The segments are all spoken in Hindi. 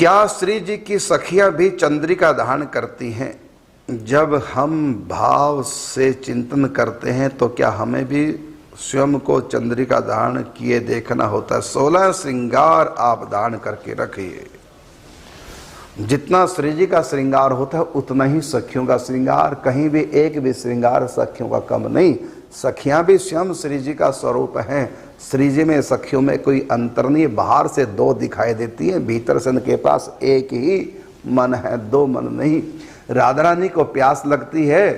क्या श्री जी की सखियां भी चंद्रिका धारण करती हैं? जब हम भाव से चिंतन करते हैं तो क्या हमें भी स्वयं को चंद्रिका धारण किए देखना होता है? 16 श्रृंगार आप धारण करके रखिए। जितना श्री जी का श्रृंगार होता है उतना ही सखियों का श्रृंगार, कहीं भी एक भी श्रृंगार सखियों का कम नहीं। सखियां भी स्वयं श्री जी का स्वरूप हैं। श्री जी में सखियों में कोई अंतर नहीं। बाहर से दो दिखाई देती है, भीतर से उनके पास एक ही मन है, दो मन नहीं। राधा रानी को प्यास लगती है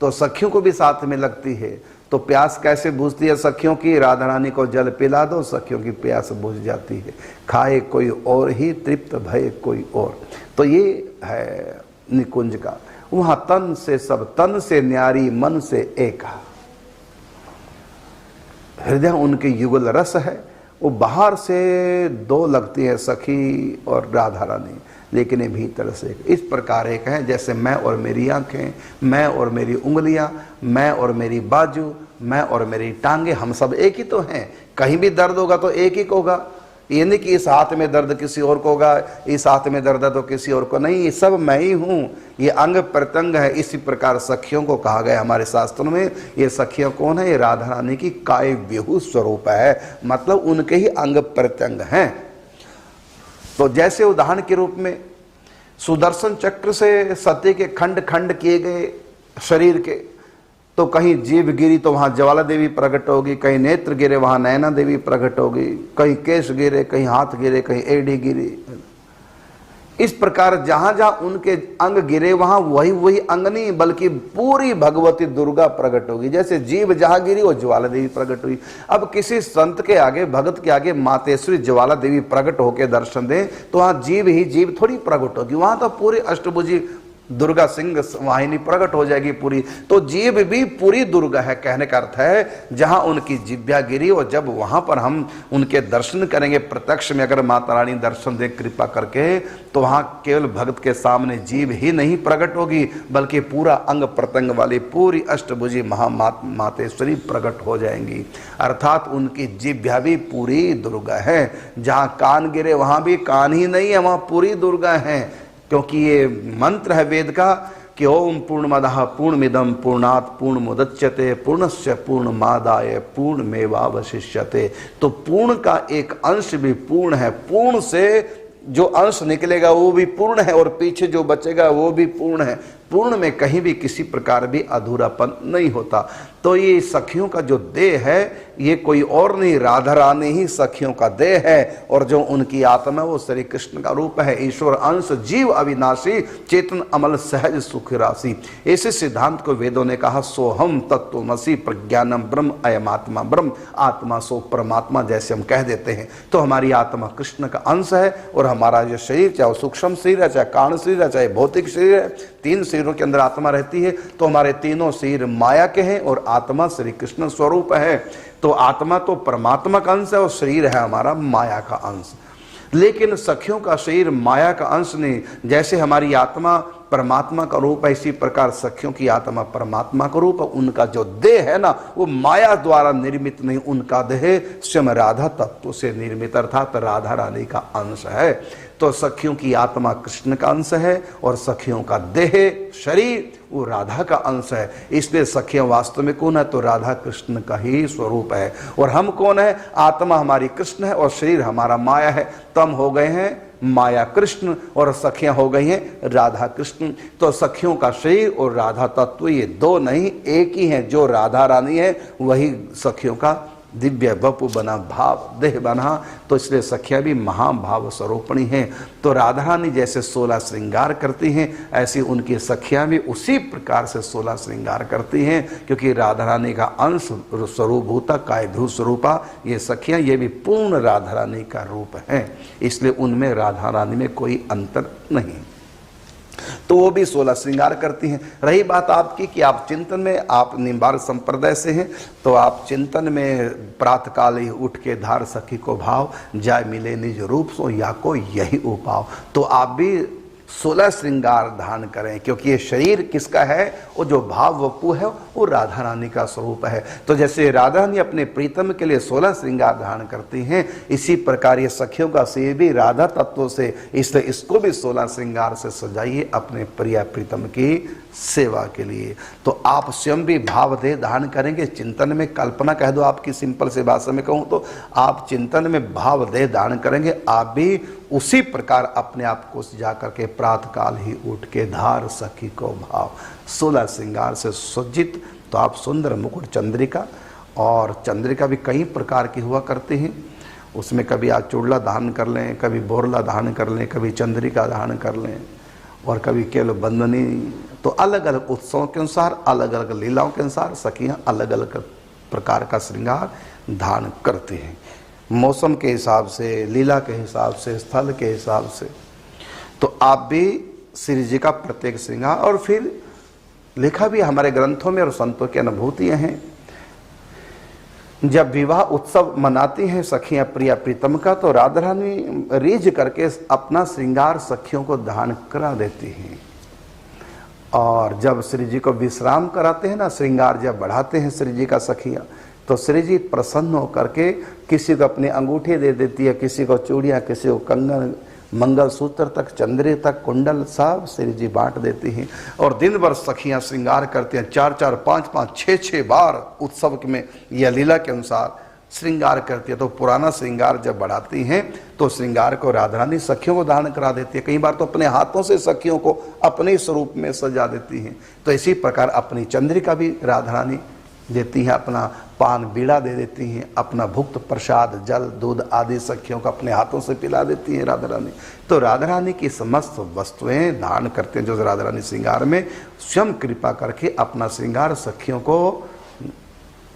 तो सखियों को भी साथ में लगती है। तो प्यास कैसे बुझती है सखियों की? राधा रानी को जल पिला दो, सखियों की प्यास बुझ जाती है। खाए कोई और ही, तृप्त भय कोई और। तो ये है निकुंज का। वहां तन से सब, तन से न्यारी मन से एक। हृदय उनके युगल रस है। वो बाहर से दो लगती है, सखी और राधा रानी, लेकिन ये भीतर से इस प्रकार एक है जैसे मैं और मेरी आंखें, मैं और मेरी उंगलियां, मैं और मेरी बाजू, मैं और मेरी टांगे, हम सब एक ही तो हैं। कहीं भी दर्द होगा तो एक ही को होगा। ये नहीं कि इस हाथ में दर्द किसी और को होगा, इस हाथ में दर्द है तो किसी और को नहीं। ये सब मैं ही हूँ, ये अंग प्रत्यंग है। इसी प्रकार सखियों को कहा गया हमारे शास्त्रों में। ये सखियां कौन है? ये राधा रानी की काय व्यूह स्वरूप है, मतलब उनके ही अंग प्रत्यंग हैं। तो जैसे उदाहरण के रूप में सुदर्शन चक्र से सती के खंड खंड किए गए शरीर के, तो कहीं जीभ गिरी तो वहां ज्वाला देवी प्रकट होगी, कहीं नेत्र गिरे वहां नैना देवी प्रकट होगी, कहीं केश गिरे, कहीं हाथ गिरे, कहीं एड़ी गिरी। इस प्रकार जहां जहां उनके अंग गिरे वहां वही वही अंग नहीं बल्कि पूरी भगवती दुर्गा प्रकट होगी। जैसे जीभ जहां गिरी वो ज्वाला देवी प्रकट हुई। अब किसी संत के आगे, भगत के आगे मातेश्वरी ज्वाला देवी प्रकट होकर दर्शन दें तो वहां जीभ ही जीभ थोड़ी प्रकट होगी, वहां तो पूरी अष्टभुजी दुर्गा सिंह वाहिनी प्रकट हो जाएगी पूरी। तो जीभ भी पूरी दुर्गा है। कहने का अर्थ है जहां उनकी जिभ्या गिरी और जब वहां पर हम उनके दर्शन करेंगे प्रत्यक्ष में, अगर माता रानी दर्शन दे कृपा करके, तो वहां केवल भक्त के सामने जीभ ही नहीं प्रकट होगी बल्कि पूरा अंग प्रत्यंग वाली पूरी अष्टभुजी मातेश्वरी प्रकट हो जाएंगी। अर्थात उनकी जिभ्या भी पूरी दुर्गा है। जहां कान गिरे वहां भी कान ही नहीं है, वहां पूरी दुर्गा है। क्योंकि ये मंत्र है वेद का कि ओम पूर्णमदः पूर्णमिदं पूर्णात् पूर्णमुदच्यते पूर्णस्य पूर्णमादाय पूर्णमेवावशिष्यते। तो पूर्ण का एक अंश भी पूर्ण है। पूर्ण से जो अंश निकलेगा वो भी पूर्ण है और पीछे जो बचेगा वो भी पूर्ण है। पूर्ण में कहीं भी किसी प्रकार भी अधूरापन नहीं होता। तो ये सखियों का जो देह है ये कोई और नहीं, राधा रानी ही सखियों का देह है। और जो उनकी आत्मा है वो श्री कृष्ण का रूप है। ईश्वर अंश जीव अविनाशी चेतन अमल सहज सुख राशि। ऐसे सिद्धांत को वेदों ने कहा सोहम तत्वमसि प्रज्ञानम ब्रह्म अयम आत्मा ब्रह्म। आत्मा सो परमात्मा जैसे हम कह देते हैं। तो हमारी आत्मा कृष्ण का अंश है और हमारा जो शरीर, चाहे सूक्ष्म शरीर है, चाहे कारण शरीर है, चाहे भौतिक शरीर है, तीन शरीरों के अंदर आत्मा रहती है। तो हमारे तीनों शरीर माया के हैं और आत्मा श्री कृष्ण स्वरूप है। तो आत्मा तो परमात्मा का अंश है और शरीर है हमारा माया का अंश। लेकिन सखियों का शरीर माया का अंश नहीं। जैसे हमारी आत्मा परमात्मा का रूप है, इसी प्रकार सखियों की आत्मा परमात्मा का रूप है। उनका जो देह है ना वो माया द्वारा निर्मित नहीं, उनका देह स्वयं राधा तत्व से निर्मित अर्थात राधा रानी का अंश है। तो सखियों की आत्मा कृष्ण का अंश है और सखियों का देह शरीर वो राधा का अंश है। इसलिए सखियां वास्तव में कौन है? तो राधा कृष्ण का ही स्वरूप है। और हम कौन है? आत्मा हमारी कृष्ण है और शरीर हमारा माया है। तो हम हो गए हैं माया कृष्ण और सखियां हो गई हैं राधा कृष्ण। तो सखियों का शरीर और राधा तत्व ये दो नहीं एक ही हैं। जो राधा रानी है वही सखियों का दिव्य वपु बना, भाव देह बना। तो इसलिए सखियां भी महाभाव स्वरूपणी हैं। तो राधा रानी जैसे 16 श्रृंगार करती हैं ऐसी उनकी सखियां भी उसी प्रकार से 16 श्रृंगार करती हैं। क्योंकि राधा रानी का अंश स्वरूपभूता कायभू स्वरूपा ये सखियां ये भी पूर्ण राधा रानी का रूप है। इसलिए उनमें राधा रानी में कोई अंतर नहीं। तो वो भी 16 श्रृंगार करती हैं। रही बात आपकी कि आप चिंतन में, आप निम्बार्क संप्रदाय से हैं, तो आप चिंतन में प्रातः काल ही उठ के धार सखी को भाव जाय मिले निज रूप सो या को यही उपाव। तो आप भी 16 श्रृंगार धारण करें, क्योंकि ये शरीर किसका है? वो जो भाव वपु है वो राधा रानी का स्वरूप है। तो जैसे राधा रानी अपने प्रीतम के लिए 16 श्रृंगार धारण करती हैं, इसी प्रकार ये सखियों का से भी राधा तत्व से, इसलिए इसको भी 16 श्रृंगार से सजाइए अपने प्रिय प्रीतम की सेवा के लिए। तो आप स्वयं भी भाव दे धारण करेंगे, चिंतन में कल्पना कह दो, आपकी सिंपल से भाषा में कहूँ तो आप चिंतन में भाव दे धारण करेंगे, आप भी उसी प्रकार अपने आप को जा करके प्रातः काल ही उठ के धार सखी को भाव 16 श्रृंगार से सज्जित। तो आप सुंदर मुकुट चंद्रिका, और चंद्रिका भी कई प्रकार की हुआ करती हैं, उसमें कभी आप चूड़ला धारण कर लें, कभी बोरला धारण कर लें, कभी चंद्रिका धारण कर लें, और कभी केवल बंदनी। तो अलग अलग उत्सवों के अनुसार, अलग अलग लीलाओं के अनुसार सखियां अलग अलग प्रकार का श्रृंगार धारण करती हैं, मौसम के हिसाब से, लीला के हिसाब से, स्थल के हिसाब से। तो आप भी श्री जी का प्रत्येक श्रृंगार, और फिर लिखा भी हमारे ग्रंथों में और संतों की अनुभूतियां हैं, जब विवाह उत्सव मनाती हैं सखियां प्रिया प्रीतम का, तो राधा रानी रीझ करके अपना श्रृंगार सखियों को दान करा देती हैं। और जब श्री जी को विश्राम कराते हैं ना, श्रृंगार जब बढ़ाते हैं श्री जी का सखियां, तो श्री जी प्रसन्न होकर के किसी को अपनी अंगूठी दे देती है, किसी को चूड़ियाँ, किसी को कंगन, मंगलसूत्र तक, चंद्रे तक, कुंडल, सब श्री जी बांट देती हैं। और दिन भर सखियां श्रृंगार करती हैं, 4-4, 5-5, 6-6 बार उत्सव में यह लीला के अनुसार श्रृंगार करती है। तो पुराना श्रृंगार जब बढ़ाती हैं तो श्रृंगार को राधा रानी सखियों को धारण करा देती है, कई बार तो अपने हाथों से सखियों को अपने स्वरूप में सजा देती हैं। तो इसी प्रकार अपनी चंद्रिका भी राधा रानी देती हैं, अपना पान बीड़ा दे देती हैं, अपना भुक्त प्रसाद जल दूध आदि सखियों को अपने हाथों से पिला देती हैं राधा रानी। तो राधा रानी की समस्त वस्तुएं धारण करते हैं, जो राधा रानी श्रृंगार में स्वयं कृपा करके अपना श्रृंगार सखियों को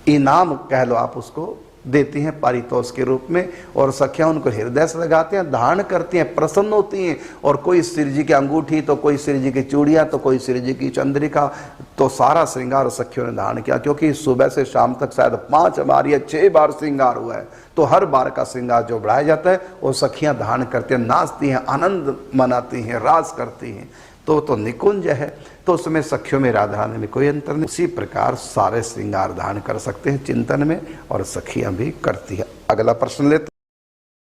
इनाम कह लो आप उसको देती हैं पारितोष के रूप में, और सखियां उनको हृदय से लगाते हैं, धारण करती हैं, प्रसन्न होती हैं। और कोई श्री जी की अंगूठी, तो कोई श्री जी की चूड़ियाँ, तो कोई श्री जी की चंद्रिका, तो सारा श्रृंगार सखियों ने धारण किया। क्योंकि सुबह से शाम तक शायद 5 बार या 6 बार श्रृंगार हुआ है, तो हर बार का श्रृंगार जो बढ़ाया जाता है वो सखियां धारण करती हैं, नाचती हैं, आनंद मनाती हैं, रास करती हैं। तो निकुंज है, तो उसमें सखियों में राधा रानी में कोई अंतर नहीं। उसी प्रकार सारे श्रृंगार धारण कर सकते हैं चिंतन में, और सखियां भी करती है। अगला प्रश्न लेते